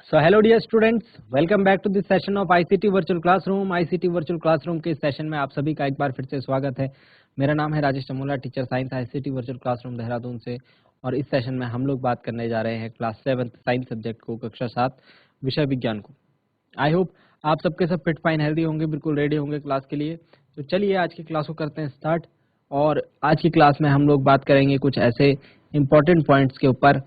So hello dear students, welcome back to this session of ICT Virtual Classroom। ICT Virtual Classroम के इस session में आप सभी का एक बार फिर से स्वागत है। मेरा नाम है Rajesh Chamola, teacher science ICT Virtual Classroom Dehradun से। और इस सेशन में हम लोग बात करने जा रहे हैं क्लास 7 साइंस सब्जेक्ट को, कक्षा 7 विषय विज्ञान को। आई होप आप सबके सब फिट फाइन हेल्दी होंगे, बिल्कुल रेडी होंगे क्लास के लिए। तो चलिए आज की क्लास को करते हैं स्टार्ट। और आज की क्लास में हम लोग बात करेंगे कुछ ऐसे इंपॉर्टेंट पॉइंट्स के ऊपर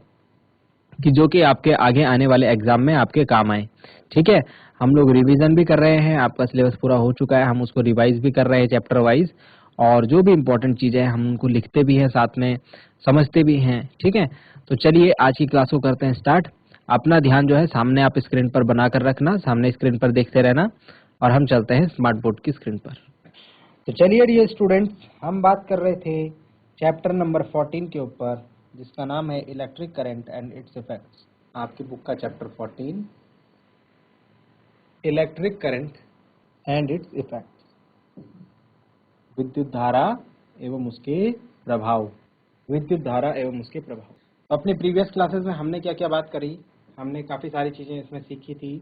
कि जो कि आपके आगे आने वाले एग्जाम में आपके काम आए। ठीक है, हम लोग रिवीजन भी कर रहे हैं, आपका सिलेबस पूरा हो चुका है, हम उसको रिवाइज भी कर रहे हैं चैप्टर वाइज। और जो भी इंपॉर्टेंट चीजें हैं हम उनको लिखते भी हैं, साथ में समझते भी हैं। ठीक है, तो चलिए आज की क्लास को करते हैं स्टार्ट। अपना ध्यान जो है सामने आप स्क्रीन पर बनाकर रखना, सामने स्क्रीन पर देखते रहना। और हम चलते हैं स्मार्ट बोर्ड की स्क्रीन पर। तो चलिए डियर स्टूडेंट्स, हम बात कर रहे थे चैप्टर नंबर 14 के ऊपर, जिसका नाम है electric current and it's effects. आपकी बुक का chapter 14 electric current and it's effects, विद्युत धारा एवं उसके प्रभाव। विद्युत धारा एवं उसके प्रभाव। अपने प्रीवियस क्लासेस में हमने क्या क्या बात करी, हमने काफ़ी सारी चीज़ें इसमें सीखी थी।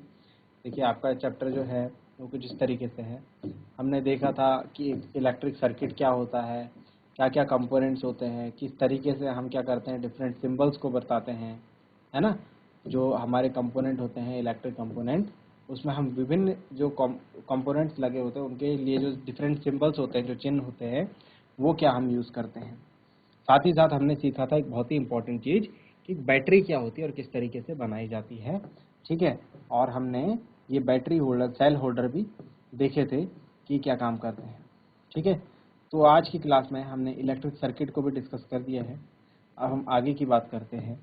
देखिए आपका चैप्टर जो है वो कुछ इस तरीके से है। हमने देखा था कि इलेक्ट्रिक सर्किट क्या होता है, क्या क्या कंपोनेंट्स होते हैं, किस तरीके से हम क्या करते हैं, डिफरेंट सिंबल्स को बताते हैं, है ना। जो हमारे कंपोनेंट होते हैं इलेक्ट्रिक कंपोनेंट, उसमें हम विभिन्न जो कंपोनेंट्स लगे होते हैं उनके लिए जो डिफरेंट सिंबल्स होते हैं, जो चिन्ह होते हैं, वो क्या हम यूज़ करते हैं। साथ ही साथ हमने सीखा था एक बहुत ही इंपॉर्टेंट चीज़ कि बैटरी क्या होती है और किस तरीके से बनाई जाती है। ठीक है, और हमने ये बैटरी होल्डर, सेल होल्डर भी देखे थे कि क्या काम करते हैं। ठीक है, तो आज की क्लास में हमने इलेक्ट्रिक सर्किट को भी डिस्कस कर दिया है। अब हम आगे की बात करते हैं।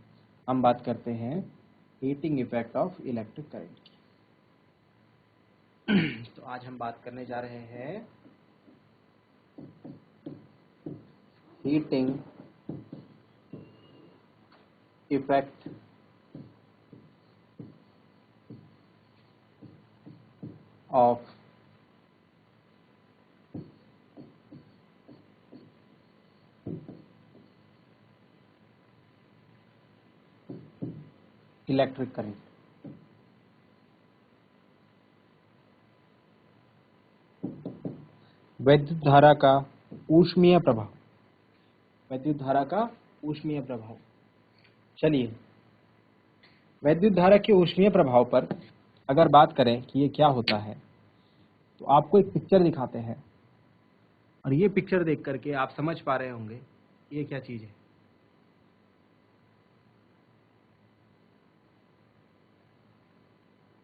हम बात करते हैं heating effect of electric current की। तो आज हम बात करने जा रहे हैं heating effect of electric current. वैद्युत धारा का ऊष्मीय प्रभाव। वैद्युत धारा का ऊष्मीय प्रभाव। चलिए, वैद्युत धारा के ऊष्मीय प्रभाव पर अगर बात करें कि ये क्या होता है, तो आपको एक पिक्चर दिखाते हैं और ये पिक्चर देख करके आप समझ पा रहे होंगे ये क्या चीज है।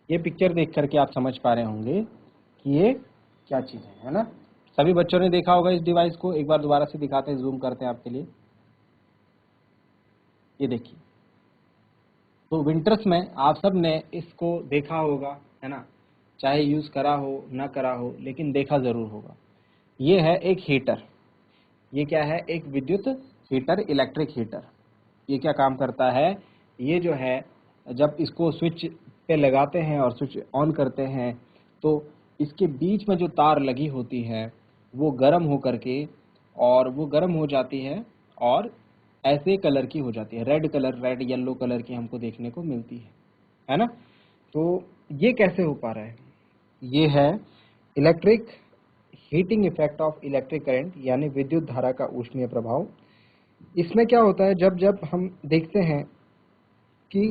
ये पिक्चर देख करके आप समझ पा रहे होंगे कि ये क्या चीज है ना। सभी बच्चों ने देखा होगा इस डिवाइस को। एक बार दोबारा से दिखाते हैं, जूम करते हैं आपके लिए। ये देखिए, तो विंटर्स में आप सब ने इसको देखा होगा, है ना। चाहे यूज करा हो ना करा हो, लेकिन देखा जरूर होगा। ये है एक हीटर। ये क्या है? एक विद्युत हीटर, इलेक्ट्रिक हीटर। ये क्या काम करता है? ये जो है, जब इसको स्विच पे लगाते हैं और स्विच ऑन करते हैं, तो इसके बीच में जो तार लगी होती है वो गर्म हो करके, और वो गर्म हो जाती है और ऐसे कलर की हो जाती है, red colour, red yellow colour की हमको देखने को मिलती है ना। तो ये कैसे हो पा रहा है? ये है electric heating effect of electric current, यानी विद्युत धारा का ऊष्मीय प्रभाव। इसमें क्या होता है, जब जब हम देखते हैं कि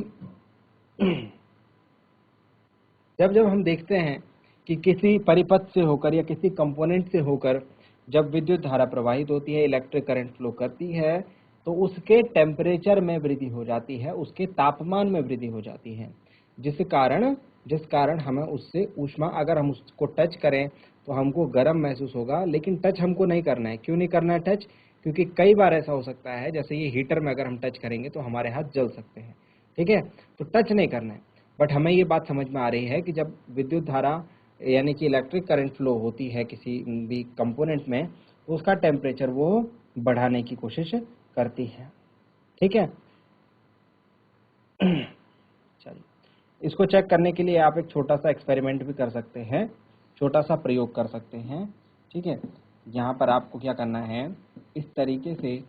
जब जब हम देखते हैं कि किसी परिपथ से होकर या किसी कंपोनेंट से होकर जब विद्युत धारा प्रवाहित होती है, इलेक्ट्रिक करंट फ्लो करती है, तो उसके टेम्परेचर में वृद्धि हो जाती है, उसके तापमान में वृद्धि हो जाती है, जिस कारण हमें उससे ऊष्मा, अगर हम उसको टच करें तो हमको गर्म महसूस होगा। लेकिन टच हमको नहीं करना है। क्यों नहीं करना है टच? क्योंकि कई बार ऐसा हो सकता है, जैसे ये हीटर में अगर हम टच करेंगे तो हमारे हाथ जल सकते हैं। ठीक है, तो टच नहीं करना है। बट हमें ये बात समझ में आ रही है कि जब विद्युत धारा यानी कि इलेक्ट्रिक करंट फ्लो होती है किसी भी कंपोनेंट में, तो उसका टेम्परेचर वो बढ़ाने की कोशिश करती है। ठीक है, चलिए, इसको चेक करने के लिए आप एक छोटा सा एक्सपेरिमेंट भी कर सकते हैं, छोटा सा प्रयोग कर सकते हैं। ठीक है, यहाँ पर आपको क्या करना है, इस तरीके से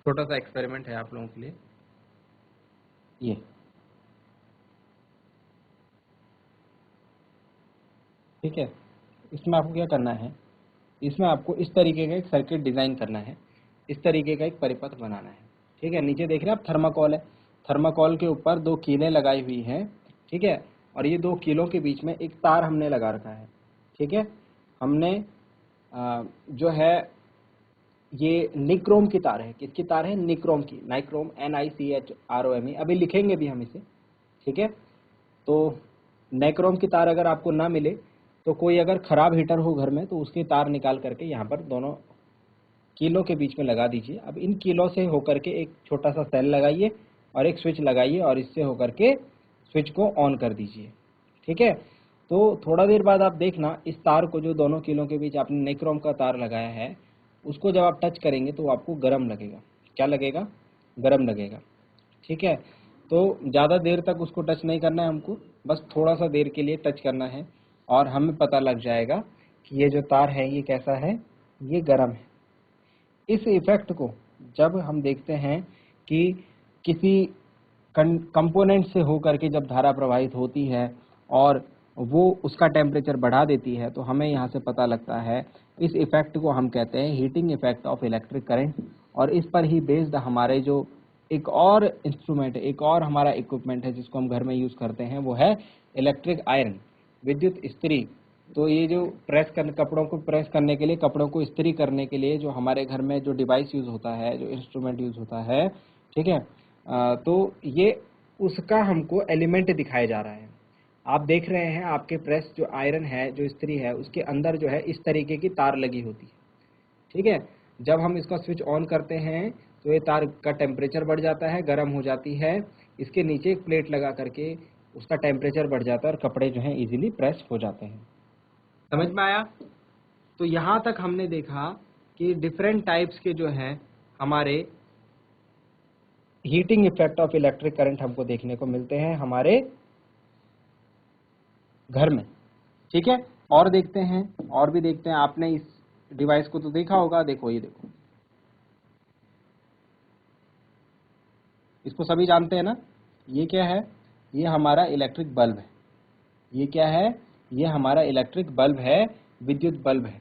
छोटा सा एक्सपेरिमेंट है आप लोगों के लिए। ये ठीक है, इसमें आपको क्या करना है, इसमें आपको इस तरीके का एक सर्किट डिजाइन करना है, इस तरीके का एक परिपथ बनाना है। ठीक है, नीचे देख रहे हैं आप थर्माकोल है, थर्माकोल के ऊपर 2 कीलें लगाई हुई हैं। ठीक है, और ये 2 कीलों के बीच में एक तार हमने लगा रखा है। ठीक है, हमने जो है ये निक्रोम की तार है। किसकी तार है? निक्रोम की, नाइक्रोम, NICHROME, अभी लिखेंगे भी हम इसे। ठीक है, तो नाइक्रोम की तार अगर आपको ना मिले तो कोई अगर खराब हीटर हो घर में तो उसकी तार निकाल करके यहाँ पर दोनों कीलों के बीच में लगा दीजिए। अब इन कीलों से होकर के एक छोटा सा सेल लगाइए और एक स्विच लगाइए और इससे होकर के स्विच को ऑन कर दीजिए। ठीक है, तो थोड़ा देर बाद आप देखना इस तार को, जो दोनों कीलों के बीच आपने निक्रोम का तार लगाया है, उसको जब आप टच करेंगे तो आपको गर्म लगेगा। क्या लगेगा? गर्म लगेगा। ठीक है, तो ज़्यादा देर तक उसको टच नहीं करना है हमको, बस थोड़ा सा देर के लिए टच करना है और हमें पता लग जाएगा कि ये जो तार है ये कैसा है, ये गर्म है। इस इफेक्ट को जब हम देखते हैं कि किसी कंपोनेंट से होकर के जब धारा प्रवाहित होती है और वो उसका टेम्परेचर बढ़ा देती है, तो हमें यहाँ से पता लगता है, इस इफेक्ट को हम कहते हैं heating effect of electric current. और इस पर ही बेस्ड हमारे जो एक और इंस्ट्रूमेंट है, एक और हमारा इक्विपमेंट है जिसको हम घर में यूज़ करते हैं, वो है इलेक्ट्रिक आयरन, विद्युत इस्त्री। तो ये जो प्रेस करने, कपड़ों को प्रेस करने के लिए, कपड़ों को इस्त्री करने के लिए जो हमारे घर में जो डिवाइस यूज़ होता है, जो इंस्ट्रूमेंट यूज़ होता है, ठीक है, तो ये उसका हमको एलिमेंट दिखाया जा रहा है। आप देख रहे हैं आपके प्रेस जो आयरन है, जो इस्त्री है, उसके अंदर जो है इस तरीके की तार लगी होती है। ठीक है, जब हम इसका स्विच ऑन करते हैं तो ये तार का टेम्परेचर बढ़ जाता है, गर्म हो जाती है। इसके नीचे एक प्लेट लगा करके उसका टेम्परेचर बढ़ जाता है और कपड़े जो हैं इजीली प्रेस हो जाते हैं। समझ में आया? तो यहाँ तक हमने देखा कि डिफरेंट टाइप्स के जो हैं हमारे heating effect of electric current हमको देखने को मिलते हैं हमारे घर में। ठीक है, और देखते हैं, और भी देखते हैं। आपने इस डिवाइस को तो देखा होगा, देखो ये देखो, इसको सभी जानते हैं ना। ये क्या है? ये हमारा इलेक्ट्रिक बल्ब है। ये क्या है? ये हमारा इलेक्ट्रिक बल्ब है, विद्युत बल्ब है।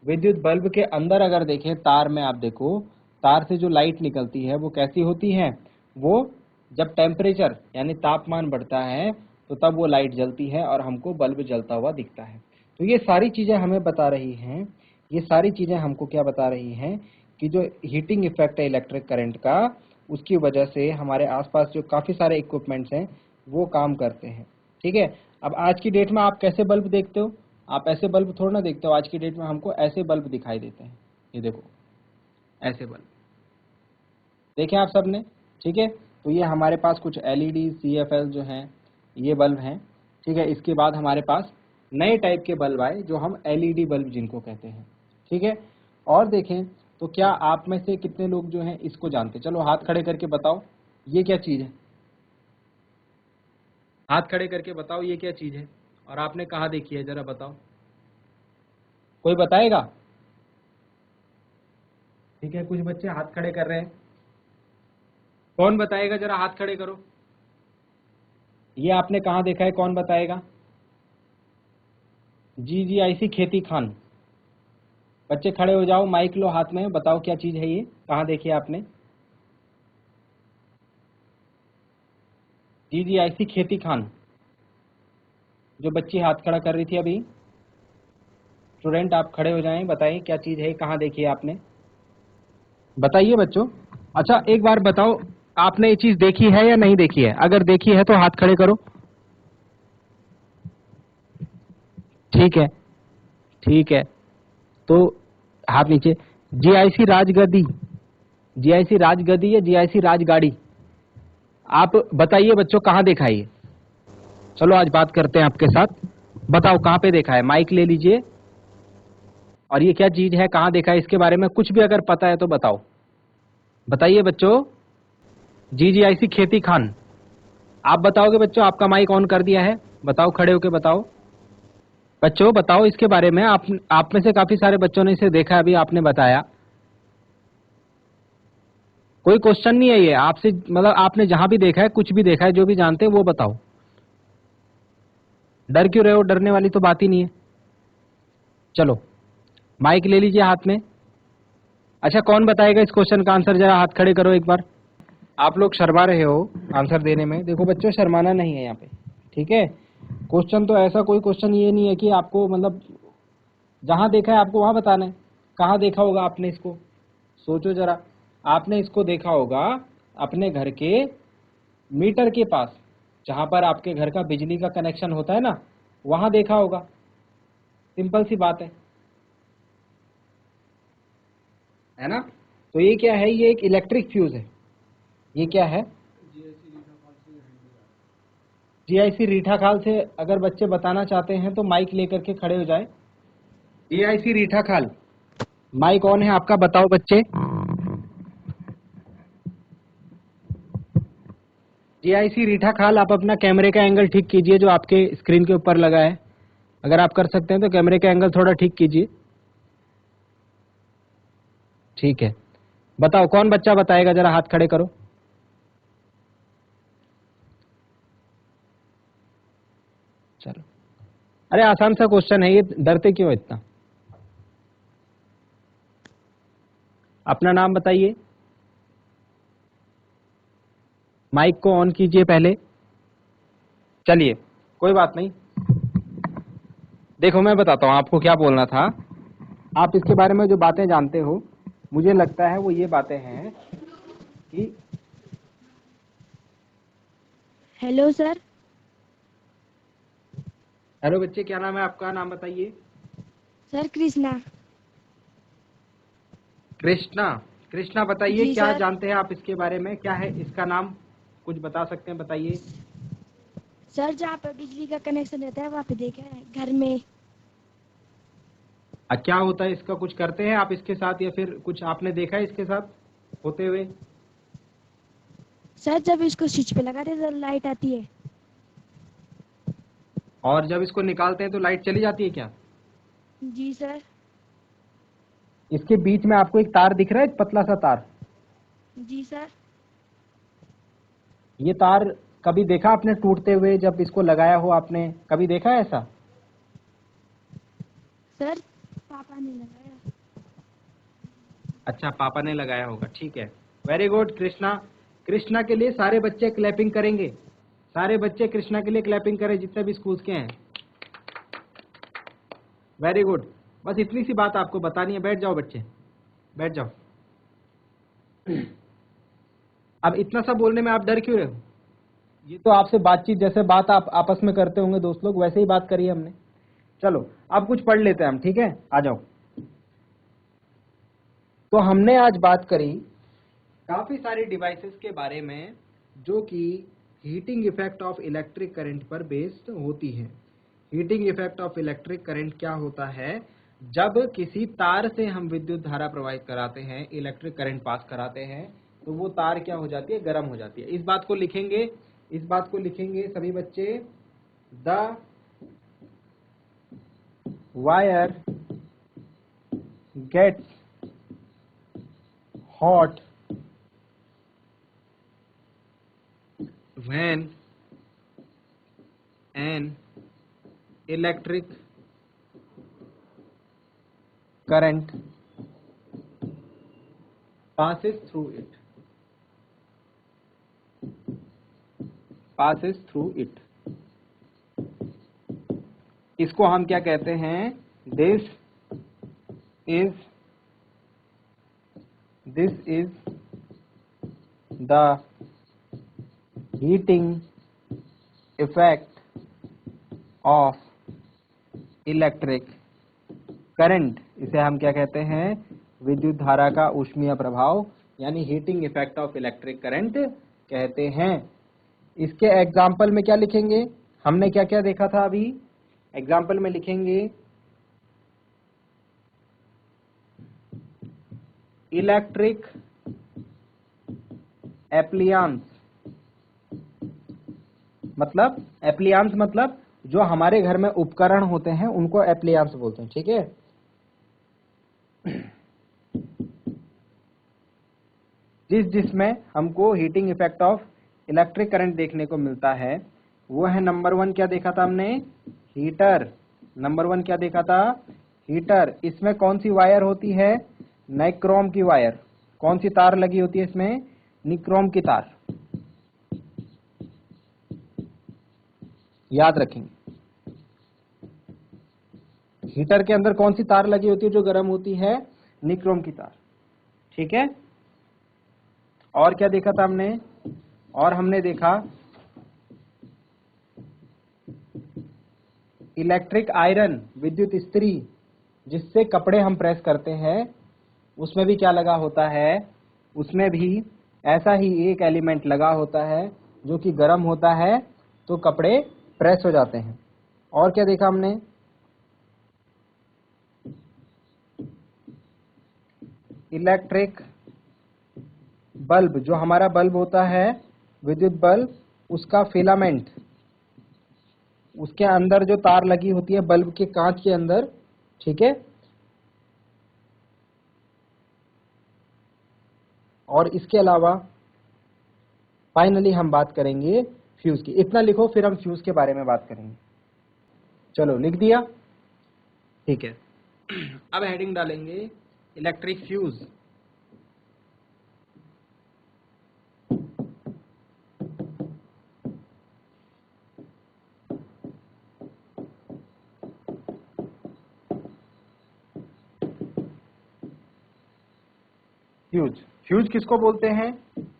विद्युत बल्ब के अंदर अगर देखें तार में, आप देखो तार से जो लाइट निकलती है वो कैसी होती है? वो जब टेम्परेचर यानी तापमान बढ़ता है तो तब वो लाइट जलती है और हमको बल्ब जलता हुआ दिखता है। तो ये सारी चीज़ें हमें बता रही हैं, ये सारी चीज़ें हमको क्या बता रही हैं कि जो हीटिंग इफेक्ट है इलेक्ट्रिक करंट का, उसकी वजह से हमारे आसपास जो काफ़ी सारे इक्विपमेंट्स हैं वो काम करते हैं। ठीक है, अब आज की डेट में आप कैसे बल्ब देखते हो? आप ऐसे बल्ब थोड़ा ना देखते हो। आज की डेट में हमको ऐसे बल्ब दिखाई देते हैं। ये देखो, ऐसे बल्ब देखें आप सब ने। ठीक है, तो ये हमारे पास कुछ LED CFL जो हैं ये बल्ब हैं। ठीक है, इसके बाद हमारे पास नए टाइप के बल्ब आए जो हम LED बल्ब जिनको कहते हैं। ठीक है, और देखें तो क्या आप में से कितने लोग जो हैं इसको जानते? चलो हाथ खड़े करके बताओ, ये क्या चीज़ है? हाथ खड़े करके बताओ ये क्या चीज़ है और आपने कहाँ देखी है, जरा बताओ। कोई बताएगा? ठीक है, कुछ बच्चे हाथ खड़े कर रहे हैं। कौन बताएगा? जरा हाथ खड़े करो। ये आपने कहाँ देखा है, कौन बताएगा? GGIC खेती खान। बच्चे खड़े हो जाओ, माइक लो हाथ में, बताओ क्या चीज है ये, कहाँ देखी है आपने? GGIC खेती खान। जो बच्ची हाथ खड़ा कर रही थी अभी, स्टूडेंट आप खड़े हो जाएं, बताइए क्या चीज है, कहाँ देखी है आपने? बताइए बच्चों। अच्छा एक बार बताओ, आपने ये चीज देखी है या नहीं देखी है? अगर देखी है तो हाथ खड़े करो। ठीक है, ठीक है, तो हाथ नीचे। GIC राजगद्दी, GIC राजगद्दी या GIC राजगाड़ी? आप बताइए बच्चों, कहाँ देखा है ये? चलो आज बात करते हैं आपके साथ। बताओ कहाँ पे देखा है, माइक ले लीजिए। और ये क्या चीज है, कहाँ देखा है, इसके बारे में कुछ भी अगर पता है तो बताओ। बताइए बच्चों। GGIC खेती खान। आप बताओगे बच्चों? आपका माइक ऑन कर दिया है, बताओ, खड़े होके बताओ। बच्चों बताओ इसके बारे में। आप में से काफी सारे बच्चों ने इसे देखा है, अभी आपने बताया। कोई क्वेश्चन नहीं है ये आपसे, मतलब आपने जहां भी देखा है, कुछ भी देखा है, जो भी जानते हैं वो बताओ। डर क्यों रहे हो? डरने वाली तो बात ही नहीं है। चलो माइक ले लीजिए हाथ में। अच्छा कौन बताएगा इस क्वेश्चन का आंसर? जरा हाथ खड़े करो एक बार। आप लोग शर्मा रहे हो आंसर देने में। देखो बच्चों, शर्माना नहीं है यहाँ पे, ठीक है? क्वेश्चन तो ऐसा कोई क्वेश्चन ये नहीं है कि आपको मतलब जहां देखा है आपको वहां बताना है। कहाँ देखा होगा आपने इसको? सोचो जरा। आपने इसको देखा होगा अपने घर के मीटर के पास, जहां पर आपके घर का बिजली का कनेक्शन होता है ना, वहां देखा होगा। सिंपल सी बात है ना? तो ये क्या है? ये एक इलेक्ट्रिक फ्यूज है। ये क्या है? जीआईसी रीठा खाल से अगर बच्चे बताना चाहते हैं तो माइक लेकर के खड़े हो जाए। जीआईसी रीठा खाल, माइक ऑन है आपका, बताओ बच्चे। जीआईसी रीठा खाल, आप अपना कैमरे का एंगल ठीक कीजिए जो आपके स्क्रीन के ऊपर लगा है। अगर आप कर सकते हैं तो कैमरे का एंगल थोड़ा ठीक कीजिए। ठीक है, बताओ कौन बच्चा बताएगा? जरा हाथ खड़े करो। चलो, अरे आसान सा क्वेश्चन है ये, डरते क्यों इतना? अपना नाम बताइए। माइक को ऑन कीजिए पहले। चलिए कोई बात नहीं, देखो मैं बताता हूं आपको क्या बोलना था। आप इसके बारे में जो बातें जानते हो, मुझे लगता है वो ये बातें हैं कि हेलो सर। हेलो बच्चे, क्या नाम है आपका? नाम बताइए। सर कृष्णा। कृष्णा। कृष्णा बताइए जी क्या सर। जानते हैं आप इसके बारे में? क्या है इसका नाम? कुछ बता सकते हैं? बताइए। सर जहाँ पर बिजली का कनेक्शन रहता है वहाँ पे देखा है घर में। क्या होता है इसका? कुछ करते हैं आप इसके साथ, या फिर कुछ आपने देखा है इसके साथ होते हुए? सर जब इसको स्विच पे लगाते हैं तो लाइट आती है। और जब इसको निकालते हैं तो लाइट चली जाती है क्या? जी सर। इसके बीच में आपको एक तार दिख रहा है, एक पतला सा तार। जी सर। ये तार कभी देखा आपने टूटते हुए? जब इसको लगाया हो आपने, कभी देखा है ऐसा? सर पापा ने लगाया। अच्छा, पापा ने लगाया होगा, ठीक है। Very good Krishna. कृष्णा के लिए सारे बच्चे क्लैपिंग करेंगे। सारे बच्चे कृष्णा के लिए क्लैपिंग करें, जितने भी स्कूल्स के हैं। Very good. बस इतनी सी बात आपको बतानी है। बैठ जाओ बच्चे, बैठ जाओ। अब इतना सा बोलने में आप डर क्यों रहे हो? ये तो आपसे बातचीत, जैसे बात आप आपस में करते होंगे दोस्त लोग, वैसे ही बात करी है हमने। चलो अब कुछ पढ़ लेते हैं हम, ठीक है? आ जाओ। तो हमने आज बात करी काफी सारे डिवाइसेस के बारे में जो कि heating effect of electric current पर बेस्ड होती है। Heating effect of electric current क्या होता है? जब किसी तार से हम विद्युत धारा प्रवाहित कराते हैं, इलेक्ट्रिक करंट पास कराते हैं, तो वो तार क्या हो जाती है? गर्म हो जाती है। इस बात को लिखेंगे, इस बात को लिखेंगे सभी बच्चे। The wire gets hot when an electric current passes through it, passes through it। इसको हम क्या कहते हैं? This is the heating effect of electric current. इसे हम क्या कहते हैं? विद्युत धारा का ऊष्मीय प्रभाव, यानी heating effect of electric current कहते हैं। इसके एग्जाम्पल में क्या लिखेंगे? हमने क्या क्या देखा था अभी? एग्जाम्पल में लिखेंगे इलेक्ट्रिक एप्लियंस। मतलब एप्लियंस मतलब जो हमारे घर में उपकरण होते हैं उनको एप्लियंस बोलते हैं, ठीक है? जिसमें हमको heating effect of electric current देखने को मिलता है, वो है नंबर 1 क्या देखा था हमने, हीटर। नंबर 1 क्या देखा था, हीटर। इसमें कौन सी वायर होती है, नाइक्रोम की वायर। कौन सी तार लगी होती है इसमें, निक्रोम की तार। याद रखेंगे, हीटर के अंदर कौन सी तार लगी होती है जो गर्म होती है, निक्रोम की तार। ठीक है। और क्या देखा था हमने, और हमने देखा इलेक्ट्रिक आयरन, विद्युत इस्त्री, जिससे कपड़े हम प्रेस करते हैं, उसमें भी क्या लगा होता है, उसमें भी ऐसा ही एक एलिमेंट लगा होता है जो कि गर्म होता है तो कपड़े प्रेस हो जाते हैं। और क्या देखा हमने, इलेक्ट्रिक बल्ब, जो हमारा बल्ब होता है विद्युत बल्ब, उसका फिलामेंट, उसके अंदर जो तार लगी होती है बल्ब के कांच के अंदर। ठीक है। और इसके अलावा फाइनली हम बात करेंगे फ्यूज की। इतना लिखो, फिर हम फ्यूज के बारे में बात करेंगे। चलो लिख दिया, ठीक है। अब हेडिंग डालेंगे इलेक्ट्रिक फ्यूज। फ्यूज, फ्यूज किसको बोलते हैं,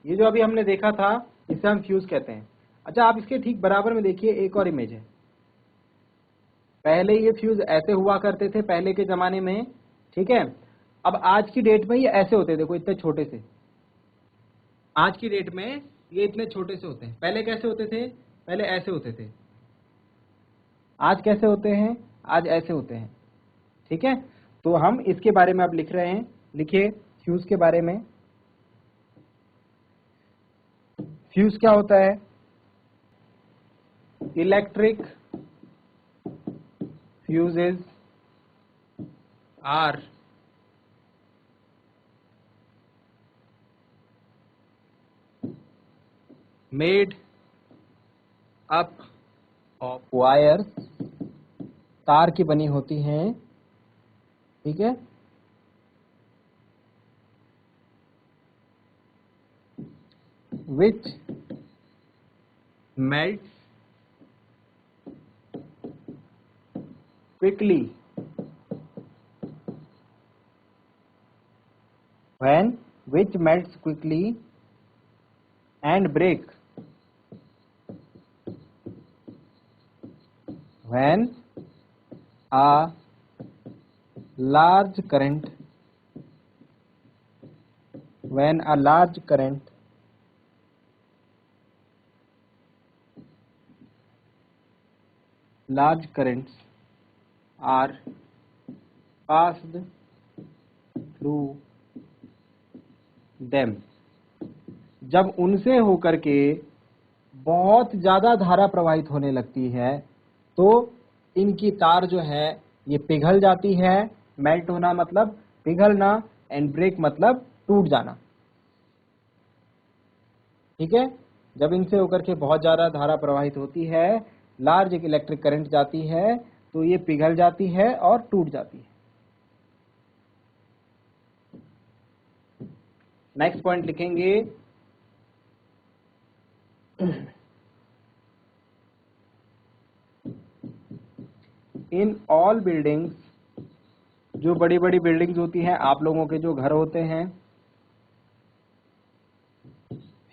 ये जो अभी हमने देखा था इसे हम फ्यूज कहते हैं। अच्छा, आप इसके ठीक बराबर में देखिए एक और इमेज है। पहले ये फ्यूज ऐसे हुआ करते थे पहले के जमाने में, ठीक है। अब आज की डेट में ये ऐसे होते, देखो इतने छोटे से। आज की डेट में ये इतने छोटे से होते हैं, पहले कैसे होते थे, पहले ऐसे होते थे। आज कैसे होते हैं, आज ऐसे होते हैं। ठीक है। तो हम इसके बारे में अब लिख रहे हैं, लिखिए फ्यूज के बारे में। फ्यूज क्या होता है, electric fuses are made up of wires, तार की बनी होती हैं। ठीक है। which melts quickly which melts quickly and break when a large current large currents are passed through them। जब उनसे होकर के बहुत ज्यादा धारा प्रवाहित होने लगती है तो इनकी तार जो है ये पिघल जाती है। मेल्ट होना मतलब पिघलना, एंड ब्रेक मतलब टूट जाना। ठीक है। जब इनसे होकर के बहुत ज्यादा धारा प्रवाहित होती है, लार्ज एक इलेक्ट्रिक करंट जाती है, तो ये पिघल जाती है और टूट जाती है। नेक्स्ट पॉइंट लिखेंगे, इन ऑल बिल्डिंग्स, जो बड़ी बड़ी बिल्डिंग्स होती हैं, आप लोगों के जो घर होते हैं,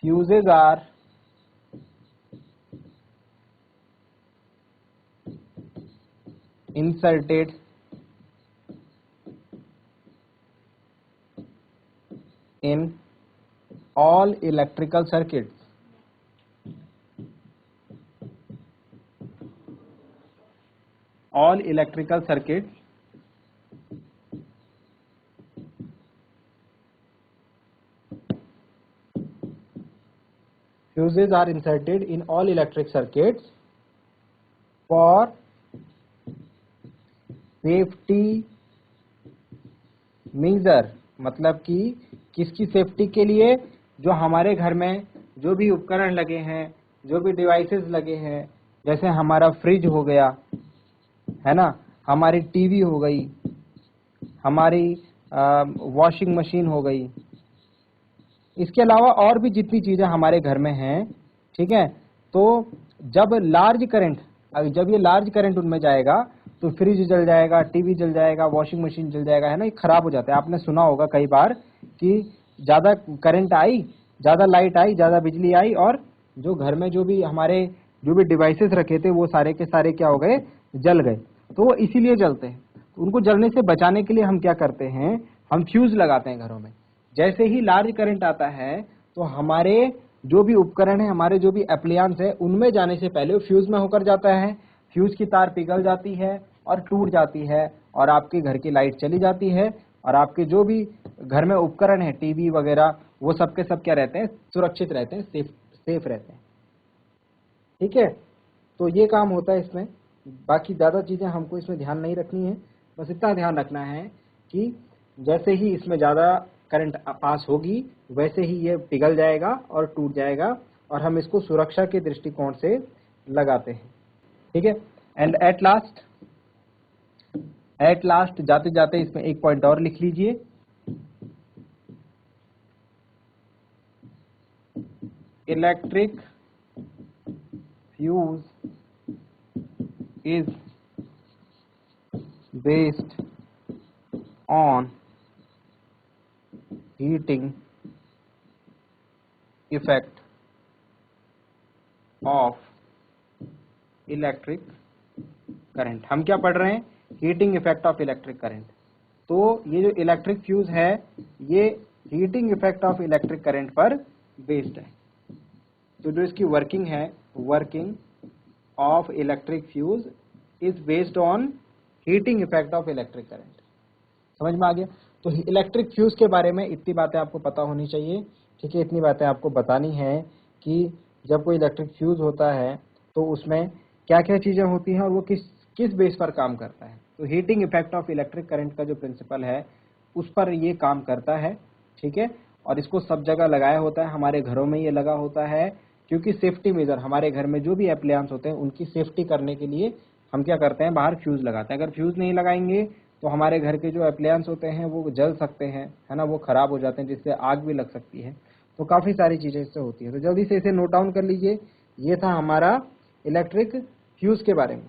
fuses are inserted in all electrical circuits। all electrical circuits fuses are inserted in all electric circuits for safety major, मतलब कि किसकी सेफ्टी के लिए, जो हमारे घर में जो भी उपकरण लगे हैं, जो भी डिवाइसेस लगे हैं, जैसे हमारा फ्रिज हो गया, है ना, हमारी टीवी हो गई, हमारी वॉशिंग मशीन हो गई, इसके अलावा और भी जितनी चीजें हमारे घर में हैं, ठीक है, तो जब ये लार्ज करंट उनमें जाएगा तो फ्रिज जल जाएगा, टीवी जल जाएगा, वॉशिंग मशीन जल जाएगा, है ना, ये खराब हो जाता है। आपने सुना होगा कई बार कि ज्यादा करंट आई, ज्यादा लाइट आई, ज्यादा बिजली आई और जो घर में जो भी डिवाइसेस रखे थे वो सारे के सारे क्या हो गए, जल गए। तो वो इसीलिए जलते हैं। तो उनको जलने से बचाने के लिए हम क्या करते हैं, हम फ्यूज लगाते हैं घरों में। जैसे ही लार्ज करंट आता है तो हमारे जो भी उपकरण है, हमारे जो भी एप्लियंस है, उनमें जाने से पहले वो फ्यूज में होकर जाता है, फ्यूज की तार पिघल जाती है और टूट जाती है और आपके घर की लाइट चली जाती है और आपके जो भी घर में उपकरण है, टीवी वगैरह, वो सब के सब क्या रहते हैं, सुरक्षित रहते हैं, सेफ रहते हैं। ठीक है, तो ये काम होता है इसमें। बाकी ज्यादा चीजें हमको इसमें ध्यान नहीं रखनी है, बस इतना ध्यान रखना है कि जैसे ही इसमें ज्यादा करंट पास होगी वैसे ही ये पिघल जाएगा और टूट जाएगा और हम इसको सुरक्षा के दृष्टिकोण से लगाते हैं। ठीक है, एंड एट लास्ट जाते जाते इसमें एक पॉइंट और लिख लीजिए, electric fuse is based on heating effect of electric current. हम क्या पढ़ रहे हैं, heating effect of electric current. तो ये जो इलेक्ट्रिक फ्यूज है ये heating effect of electric current पर बेस्ड है। तो जो इसकी वर्किंग है, working of electric fuse is based on heating effect of electric current. समझ में आ गया। तो इलेक्ट्रिक फ्यूज के बारे में इतनी बातें आपको पता होनी चाहिए। ठीक है, इतनी बातें आपको बतानी है कि जब कोई इलेक्ट्रिक फ्यूज होता है तो उसमें क्या क्या चीजें होती हैं और वो किस बेस पर काम करता है। तो heating effect of electric current का जो प्रिंसिपल है उस पर ये काम करता है। ठीक है, और इसको सब जगह लगाया होता है, हमारे घरों में ये लगा होता है, क्योंकि सेफ्टी मेजर, हमारे घर में जो भी एप्लायंस होते हैं उनकी सेफ्टी करने के लिए हम क्या करते हैं, बाहर फ्यूज लगाते हैं। अगर फ्यूज नहीं लगाएंगे तो हमारे घर के जो एप्लायंस होते हैं वो जल सकते हैं, है ना, वो खराब हो जाते हैं, जिससे आग भी लग सकती है। तो काफी सारी चीजें इससे होती है। तो जल्दी से इसे नोट डाउन कर लीजिए। ये था हमारा इलेक्ट्रिक फ्यूज के बारे में।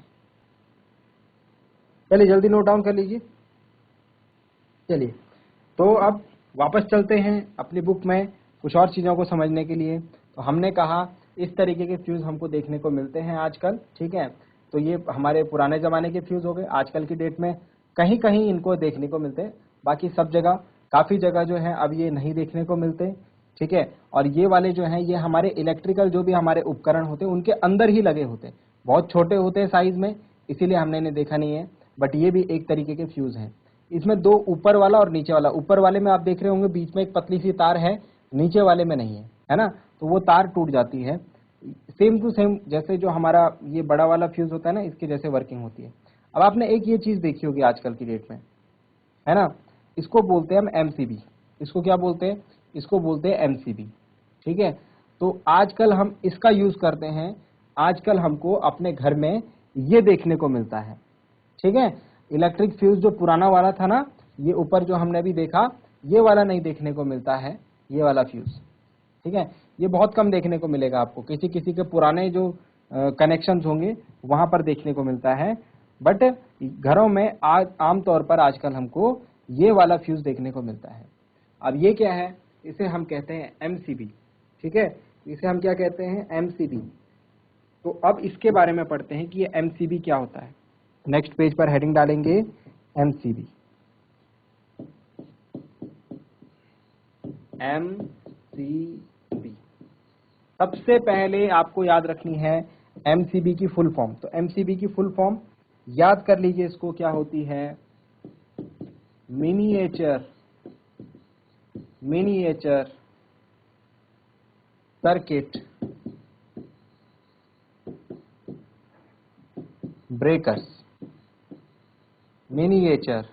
चलिए जल्दी नोट डाउन कर लीजिए। चलिए, तो अब वापस चलते हैं अपनी बुक में कुछ और चीजों को समझने के लिए। तो हमने कहा इस तरीके के फ्यूज हमको देखने को मिलते हैं आजकल। ठीक है, तो ये हमारे पुराने जमाने के फ्यूज हो गए। आजकल की डेट में कहीं कहीं इनको देखने को मिलते हैं, बाकी सब जगह, काफी जगह जो है अब ये नहीं देखने को मिलते। ठीक है, और ये वाले जो हैं ये हमारे इलेक्ट्रिकल जो भी हमारे उपकरण होते हैं उनके अंदर ही लगे होते हैं, बहुत छोटे होते हैं साइज में, इसीलिए हमने इन्हें देखा नहीं है। बट ये भी एक तरीके के फ्यूज हैं। इसमें दो, ऊपर वाला और नीचे वाला। ऊपर वाले में आप देख रहे होंगे बीच में एक पतली सी तार है, नीचे वाले में नहीं है ना, तो वो तार टूट जाती है। सेम टू सेम जैसे जो हमारा ये बड़ा वाला फ्यूज होता है ना, इसके जैसे वर्किंग होती है। अब आपने एक ये चीज देखी होगी आजकल की डेट में, है ना, इसको बोलते हैं हम एमसीबी। इसको क्या बोलते हैं, इसको बोलते हैं एमसीबी। ठीक है, तो आजकल हम इसका यूज करते हैं। आजकल हमको अपने घर में ये देखने को मिलता है। ठीक है, इलेक्ट्रिक फ्यूज जो पुराना वाला था ना, ये ऊपर जो हमने अभी देखा, ये वाला नहीं देखने को मिलता है, ये वाला फ्यूज। ठीक है, ये बहुत कम देखने को मिलेगा आपको, किसी किसी के पुराने जो कनेक्शंस होंगे वहां पर देखने को मिलता है। बट घरों में आमतौर पर आजकल हमको ये वाला फ्यूज देखने को मिलता है। अब ये क्या है, इसे हम कहते हैं एमसीबी। ठीक है, इसे हम क्या कहते हैं, एमसीबी। तो अब इसके बारे में पढ़ते हैं कि ये एमसीबी क्या होता है। नेक्स्ट पेज पर हेडिंग डालेंगे एमसीबी। एमसीबी सबसे पहले आपको याद रखनी है एमसीबी की फुल फॉर्म। तो एमसीबी की फुल फॉर्म याद कर लीजिए, इसको क्या होती है, miniature circuit breakers. Miniature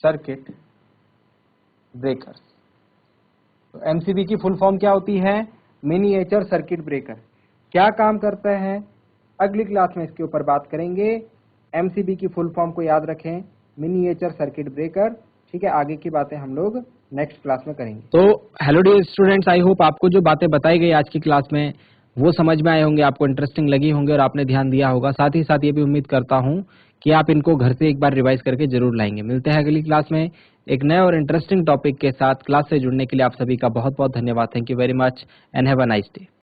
circuit breakers. तो एमसीबी की फुल फॉर्म क्या होती है? Miniature circuit breaker. क्या काम करता है? अगली क्लास में इसके ऊपर बात करेंगे। एमसीबी की फुल फॉर्म को याद रखें, मिनिएचर सर्किट ब्रेकर। ठीक है, आगे की बातें हम लोग नेक्स्ट क्लास में करेंगे। तो hello dear students, I hope आपको जो बातें बताई गई आज की क्लास में वो समझ में आए होंगे, आपको इंटरेस्टिंग लगी होंगे और आपने ध्यान दिया होगा। साथ ही साथ ये भी उम्मीद करता हूं कि आप इनको घर से एक बार रिवाइज करके जरूर लाएंगे। मिलते हैं अगली क्लास में एक नए और इंटरेस्टिंग टॉपिक के साथ। क्लास से जुड़ने के लिए आप सभी का बहुत बहुत धन्यवाद। Thank you very much and have a nice day.